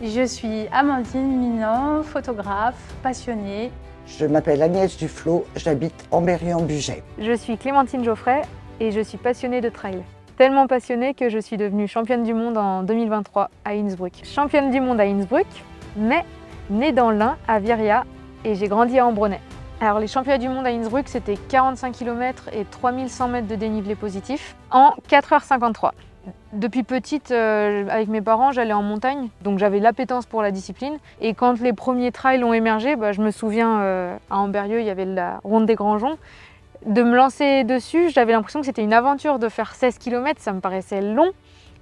Je suis Amandine Minan, photographe, passionnée. Je m'appelle Agnès Duflo, j'habite Ambérieu-en-Bugey. Je suis Clémentine Geoffrey et je suis passionnée de trail. Tellement passionnée que je suis devenue championne du monde en 2023 à Innsbruck. Championne du monde à Innsbruck, mais née dans l'Ain, à Viriat, et j'ai grandi à Ambronay. Alors les championnats du monde à Innsbruck, c'était 45 km et 3100 mètres de dénivelé positif en 4h53. Depuis petite, avec mes parents, j'allais en montagne, donc j'avais l'appétence pour la discipline. Et quand les premiers trails ont émergé, je me souviens, à Ambérieu, il y avait la Ronde des Grands-Joncs. De me lancer dessus, j'avais l'impression que c'était une aventure de faire 16 km, ça me paraissait long.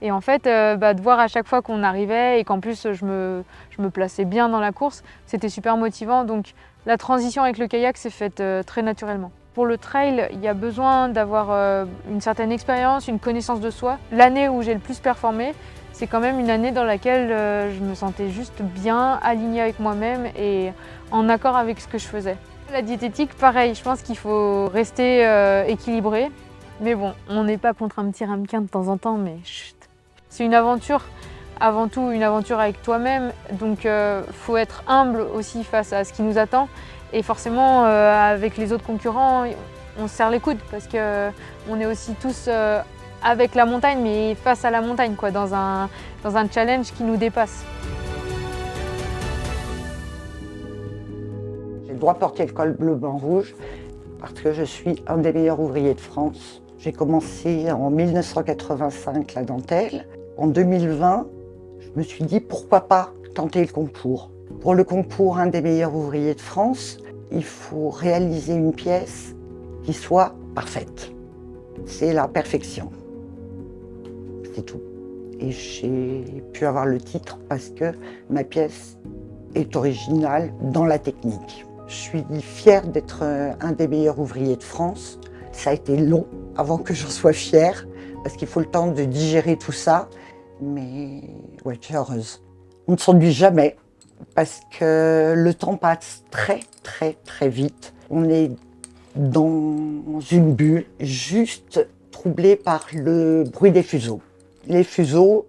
Et en fait, de voir à chaque fois qu'on arrivait et qu'en plus je me plaçais bien dans la course, c'était super motivant. Donc la transition avec le kayak s'est faite très naturellement. Pour le trail, il y a besoin d'avoir une certaine expérience, une connaissance de soi. L'année où j'ai le plus performé, c'est quand même une année dans laquelle je me sentais juste bien, alignée avec moi-même et en accord avec ce que je faisais. La diététique, pareil, je pense qu'il faut rester équilibré. Mais bon, on n'est pas contre un petit ramequin de temps en temps, mais chut. C'est une aventure, avant tout une aventure avec toi-même. Donc faut être humble aussi face à ce qui nous attend. Et forcément, avec les autres concurrents, on se serre les coudes parce qu'on est aussi tous avec la montagne, mais face à la montagne, quoi, dans un challenge qui nous dépasse. J'ai le droit de porter le col bleu, blanc, rouge parce que je suis un des meilleurs ouvriers de France. J'ai commencé en 1985 la dentelle. En 2020, je me suis dit pourquoi pas tenter le concours. Pour le concours un des meilleurs ouvriers de France, il faut réaliser une pièce qui soit parfaite. C'est la perfection. C'est tout. Et j'ai pu avoir le titre parce que ma pièce est originale dans la technique. Je suis fière d'être un des meilleurs ouvriers de France. Ça a été long avant que j'en sois fière parce qu'il faut le temps de digérer tout ça. Mais ouais, je suis heureuse. On ne s'ennuie jamais. Parce que le temps passe très vite. On est dans une bulle, juste troublé par le bruit des fuseaux. Les fuseaux,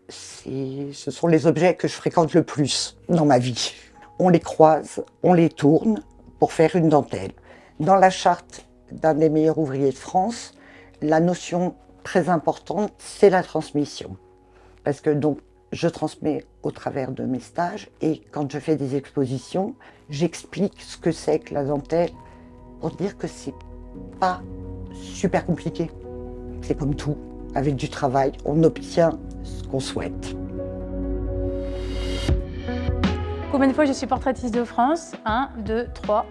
ce sont les objets que je fréquente le plus dans ma vie. On les croise, on les tourne pour faire une dentelle. Dans la charte d'un des meilleurs ouvriers de France, la notion très importante, c'est la transmission. Parce que donc, je transmets au travers de mes stages et quand je fais des expositions, j'explique ce que c'est que la dentelle pour dire que c'est pas super compliqué. C'est comme tout, avec du travail, on obtient ce qu'on souhaite. Combien de fois je suis portraitiste de France? 1, 2, 3,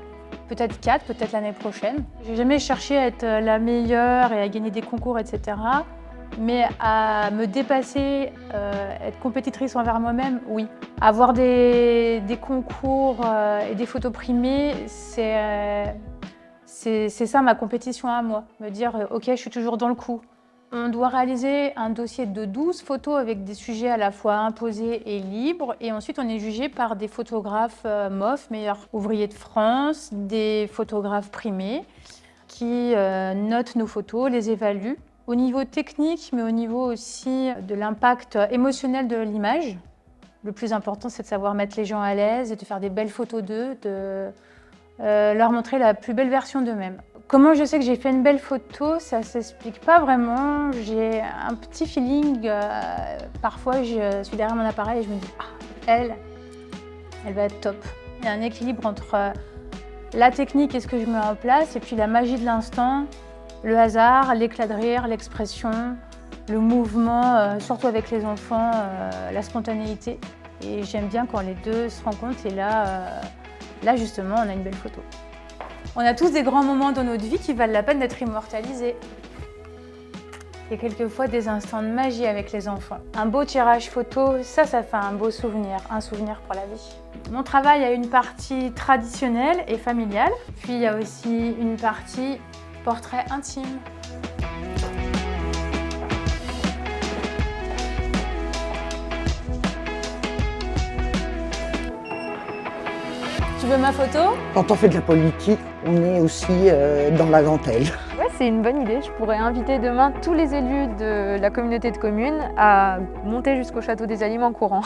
peut-être 4, peut-être l'année prochaine. J'ai jamais cherché à être la meilleure et à gagner des concours, etc. Mais à me dépasser, être compétitrice envers moi-même, oui. Avoir des concours et des photos primées, c'est ça ma compétition à moi. Me dire, ok, je suis toujours dans le coup. On doit réaliser un dossier de 12 photos avec des sujets à la fois imposés et libres. Et ensuite, on est jugé par des photographes MOF, meilleurs ouvriers de France, des photographes primés, qui notent nos photos, les évaluent. Au niveau technique, mais au niveau aussi de l'impact émotionnel de l'image. Le plus important, c'est de savoir mettre les gens à l'aise et de faire des belles photos d'eux, de leur montrer la plus belle version d'eux-mêmes. Comment je sais que j'ai fait une belle photo? Ça ne s'explique pas vraiment. J'ai un petit feeling. Parfois, je suis derrière mon appareil et je me dis « Ah, elle va être top ». Il y a un équilibre entre la technique et ce que je mets en place et puis la magie de l'instant. Le hasard, l'éclat de rire, l'expression, le mouvement, surtout avec les enfants, la spontanéité. Et j'aime bien quand les deux se rencontrent et là justement, on a une belle photo. On a tous des grands moments dans notre vie qui valent la peine d'être immortalisés. Il y a quelquefois des instants de magie avec les enfants. Un beau tirage photo, ça fait un beau souvenir, un souvenir pour la vie. Mon travail a une partie traditionnelle et familiale, puis il y a aussi une partie portrait intime. Tu veux ma photo? Quand on fait de la politique, on est aussi dans la dentelle. Ouais, c'est une bonne idée. Je pourrais inviter demain tous les élus de la communauté de communes à monter jusqu'au château des Alimes en courant.